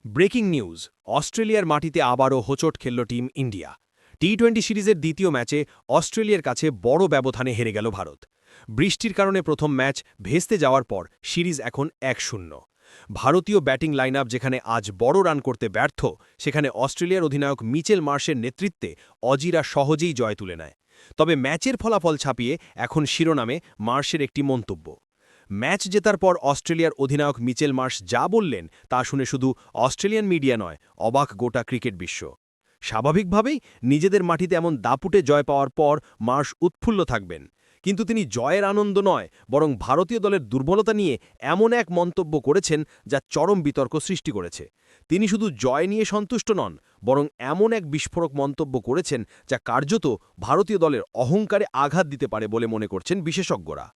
Breaking news, অস্ট্রেলিয়ার মাটিতে আবারও হোঁচট খেলল টিম ইন্ডিয়া। টি-20 সিরিজের দ্বিতীয় ম্যাচে অস্ট্রেলিয়ার কাছে বড় ব্যবধানে হেরে গেল ভারত। বৃষ্টির কারণে প্রথম ম্যাচ ভেস্তে যাওয়ার পর সিরিজ এখন 1-0। ভারতীয় ব্যাটিং লাইনআপ যেখানে আজ বড় রান করতে ব্যর্থ, সেখানে অস্ট্রেলিয়ার অধিনায়ক মিচেল মার্শের নেতৃত্বে অজিরা সহজেই জয় তুলে নেয়। তবে ম্যাচের ফলাফল ছাপিয়ে এখন শিরোনামে মার্শের একটি মন্তব্য। ম্যাচ জেতার পর অস্ট্রেলিয়ার অধিনায়ক মিচেল মার্শ যা বললেন তা শুনে শুধু অস্ট্রেলিয়ান মিডিয়া নয়, অবাক গোটা ক্রিকেট বিশ্ব। স্বাভাবিকভাবেই নিজেদের মাটিতে এমন দাপুটে জয় পাওয়ার পর মার্শ উৎফুল্ল থাকবেন, কিন্তু তিনি জয়ের আনন্দ নয় বরং ভারতীয় দলের দুর্বলতা নিয়ে এমন এক মন্তব্য করেছেন যা চরম বিতর্ক সৃষ্টি করেছে। তিনি শুধু জয় নিয়ে সন্তুষ্ট নন, বরং এমন এক বিস্ফোরক মন্তব্য করেছেন যা কার্যত ভারতীয় দলের অহংকারে আঘাত দিতে পারে বলে মনে করছেন বিশেষজ্ঞরা।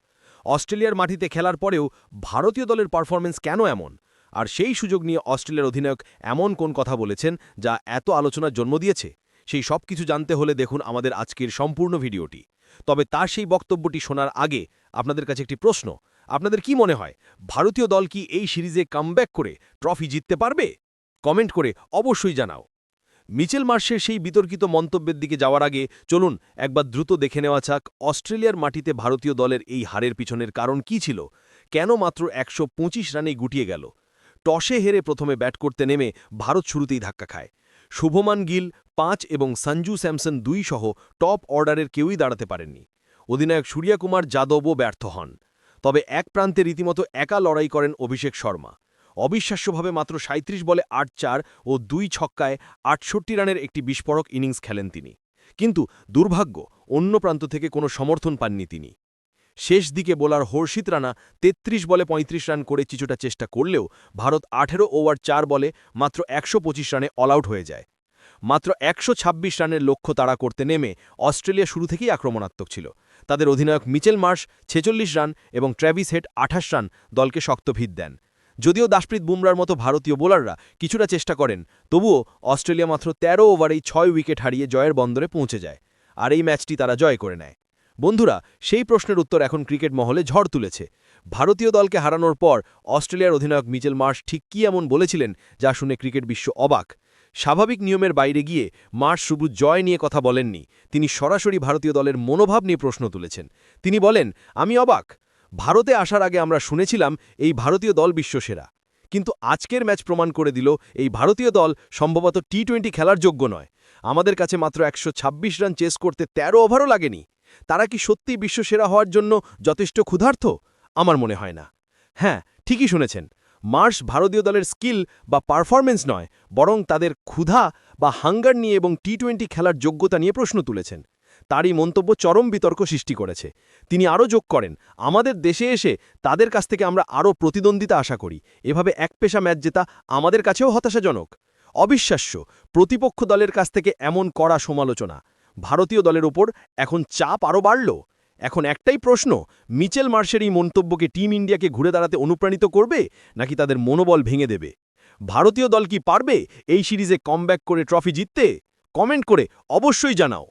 অস্ট্রেলিয়ার মাটিতে খেলার পরেও ভারতীয় দলের পারফরমেন্স কেন এমন, আর সেই সুযোগ নিয়ে অস্ট্রেলিয়ার অধিনায়ক এমন কোন কথা বলেছেন যা এত আলোচনার জন্ম দিয়েছে, সেই সব কিছু জানতে হলে দেখুন আমাদের আজকের সম্পূর্ণ ভিডিওটি। তবে তার সেই বক্তব্যটি শোনার আগে আপনাদের কাছে একটি প্রশ্ন। আপনাদের কি মনে হয়, ভারতীয় দল কি এই সিরিজে কামব্যাক করে ট্রফি জিততে পারবে? কমেন্ট করে অবশ্যই জানাও। মিচেল মার্শের সেই বিতর্কিত মন্তব্যের দিকে যাওয়ার আগে চলুন একবার দ্রুত দেখে নেওয়া যাক অস্ট্রেলিয়ার মাটিতে ভারতীয় দলের এই হারের পিছনের কারণ কি ছিল, কেন মাত্র ১২৫ রানেই গুটিয়ে গেল। টসে হেরে প্রথমে ব্যাট করতে নেমে ভারত শুরুতেই ধাক্কা খায়। শুভমান গিল ৫ এবং সঞ্জু স্যামসন ২ সহ টপ অর্ডারের কেউই দাঁড়াতে পারেননি। অধিনায়ক সূর্যকুমার যাদবও ব্যর্থ হন। তবে এক প্রান্তে রীতিমতো একা লড়াই করেন অভিষেক শর্মা। অবিশ্বাস্যভাবে মাত্র ৩৭ বলে ৮-৪ ও ২ ছক্কায় ৬৮ রানের একটি বিস্ফোরক ইনিংস খেলেন তিনি। কিন্তু দুর্ভাগ্য, অন্য প্রান্ত থেকে কোনো সমর্থন পাননি তিনি। শেষ দিকে বোলার হর্ষিত রানা ৩৩ বলে ৩৫ রান করে কিছুটা চেষ্টা করলেও ভারত ১৮ ওভার ৪ বলে মাত্র ১২৫ রানে অল আউট হয়ে যায়। মাত্র ১২৬ রানের লক্ষ্য তাড়া করতে নেমে অস্ট্রেলিয়া শুরু থেকেই আক্রমণাত্মক ছিল। তাদের অধিনায়ক মিচেল মার্শ ৪৬ রান এবং ট্র্যাভিস হেড ২৮ রান দলকে শক্ত ভিত দেন। যদিও দাশপ্রীত বুমরার মতো ভারতীয় বোলাররা কিছুটা চেষ্টা করেন, তবুও অস্ট্রেলিয়া মাত্র ১৩ ওভারেই ৬ উইকেট হারিয়ে জয়ের বন্দরে পৌঁছে যায়, আর এই ম্যাচটি তারা জয় করে নেয়। বন্ধুরা, সেই প্রশ্নের উত্তর এখন ক্রিকেট মহলে ঝড় তুলেছে। ভারতীয় দলকে হারানোর পর অস্ট্রেলিয়ার অধিনায়ক মিচেল মার্শ ঠিক কী এমন বলেছিলেন যা শুনে ক্রিকেট বিশ্ব অবাক। স্বাভাবিক নিয়মের বাইরে গিয়ে মার্শ শুধু জয় নিয়ে কথা বলেননি, তিনি সরাসরি ভারতীয় দলের মনোভাব নিয়ে প্রশ্ন তুলেছেন। তিনি বলেন, আমি অবাক। ভারতে আসার আগে আমরা শুনেছিলাম এই ভারতীয় দল বিশ্বসেরা, কিন্তু আজকের ম্যাচ প্রমাণ করে দিল এই ভারতীয় দল সম্ভবত টি-20 খেলার যোগ্য নয়। আমাদের কাছে মাত্র ১২৬ রান চেস করতে ১৩ ওভারও লাগেনি। তারা কি সত্যিই বিশ্বসেরা হওয়ার জন্য যথেষ্ট ক্ষুধার্ত? আমার মনে হয় না। হ্যাঁ, ঠিকই শুনেছেন, মার্শ ভারতীয় দলের স্কিল বা পারফরমেন্স নয়, বরং তাদের ক্ষুধা বা হাঙ্গার নিয়ে এবং টি-20 খেলার যোগ্যতা নিয়ে প্রশ্ন তুলেছেন। তারই মন্তব্য চরম বিতর্ক সৃষ্টি করেছে। তিনি আরও যোগ করেন, আমাদের দেশে এসে তাদের কাছ থেকে আমরা আরও প্রতিদ্বন্দ্বিতা আশা করি। এভাবে একপেশা ম্যাচ জেতা আমাদের কাছেও হতাশাজনক। অবিশ্বাস্য, প্রতিপক্ষ দলের কাছ থেকে এমন কড়া সমালোচনা। ভারতীয় দলের ওপর এখন চাপ আরও বাড়ল। এখন একটাই প্রশ্ন, মিচেল মার্শের এই মন্তব্যকে টিম ইন্ডিয়াকে ঘুরে দাঁড়াতে অনুপ্রাণিত করবে, নাকি তাদের মনোবল ভেঙে দেবে? ভারতীয় দল কি পারবে এই সিরিজে কামব্যাক করে ট্রফি জিততে? কমেন্ট করে অবশ্যই জানাও।